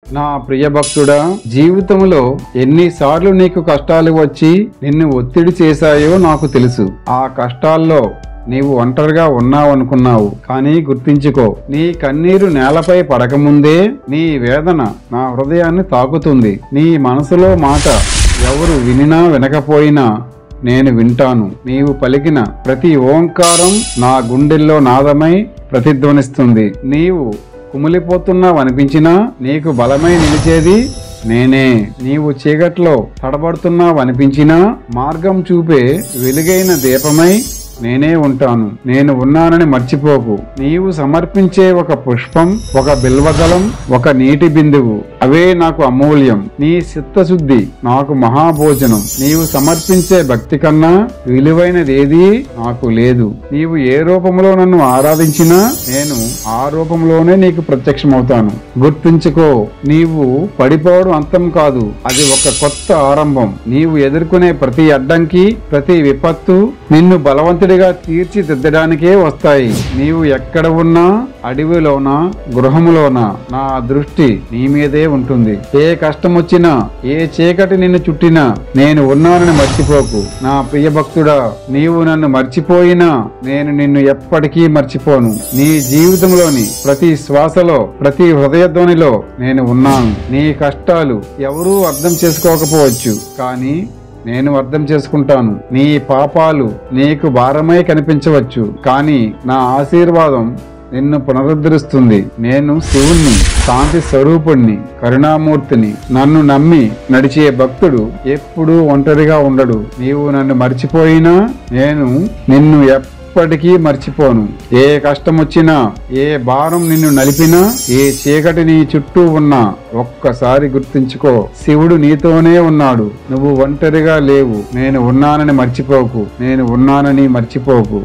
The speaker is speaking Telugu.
నా ప్రియ భక్తుడా, జీవితంలో ఎన్నిసార్లు నీకు కష్టాలు వచ్చి నిన్ను ఒత్తిడి చేశాయో నాకు తెలుసు. ఆ కష్టాల్లో నీవు ఒంటరిగా ఉన్నావనుకున్నావు. కానీ గుర్తించుకో, నీ కన్నీరు నేలపై పడకముందే నీ వేదన నా హృదయాన్ని తాకుతుంది. నీ మనసులో మాట ఎవరు వినినా వినకపోయినా నేను వింటాను. నీవు పలికిన ప్రతి ఓంకారం నా గుండెల్లో నాదమై ప్రతిధ్వనిస్తుంది. నీవు కుమిలిపోతున్నావనిపించినా నీకు బలమై నిలిచేది నేనే. నీవు చీకట్లో తడబడుతున్నావనిపించినా మార్గం చూపే వెలుగైన దీపమై నేనే ఉంటాను. నేను ఉన్నానని మర్చిపోకు. నీవు సమర్పించే ఒక పుష్పం, ఒక బిల్వదళం, ఒక నీటి బిందువు, అవే నాకు అమూల్యం. నీ చిత్తశుద్ధి నాకు మహాభోజనం. నీవు సమర్పించే భక్తి కన్నా విలువైనదేదీ నాకు లేదు. నీవు ఏ రూపంలో నన్ను ఆరాధించినా నేను ఆ రూపంలోనే నీకు ప్రత్యక్షమవుతాను. గుర్తుంచుకో, నీవు పడిపోవడం అంతం కాదు, అది ఒక కొత్త ఆరంభం. నీవు ఎదుర్కొనే ప్రతి అడ్డంకి, ప్రతి విపత్తు నిన్ను బలవంతుడిగా తీర్చిదిద్దడానికే వస్తాయి. నీవు ఎక్కడ ఉన్నా, అడవిలోనా గృహములోనా, నా దృష్టి నీ మీదే ఉంటుంది. ఏ కష్టం వచ్చినా, ఏ చీకటి నిన్ను చుట్టినా నేను ఉన్నానని మర్చిపోకు. నా ప్రియ భక్తుడా, నీవు నన్ను మర్చిపోయినా నేను నిన్ను ఎప్పటికీ మర్చిపోను. నీ జీవితంలోని ప్రతి శ్వాసలో, ప్రతి హృదయధ్వనిలో నేను ఉన్నాను. నీ కష్టాలు ఎవరూ అర్థం చేసుకోకపోవచ్చు, కానీ నేను అర్థం చేసుకుంటాను. నీ పాపాలు నీకు భారమై కనిపించవచ్చు, కానీ నా ఆశీర్వాదం నిన్ను పునరుద్ధరిస్తుంది. నేను శివుణ్ణి, శాంతి స్వరూపుణ్ణి, కరుణామూర్తిని. నన్ను నమ్మి నడిచే భక్తుడు ఎప్పుడూ ఒంటరిగా ఉండడు. నీవు నన్ను మర్చిపోయినా నేను నిన్ను ఎప్పటికీ మర్చిపోను. ఏ కష్టం వచ్చినా, ఏ భారం నిన్ను నలిపినా, ఏ చీకటి నీ చుట్టూ ఉన్నా ఒక్కసారి గుర్తుంచుకో, శివుడు నీతోనే ఉన్నాడు. నువ్వు ఒంటరిగా లేవు. నేను ఉన్నానని మర్చిపోకు. నేను ఉన్నానని మర్చిపోకు.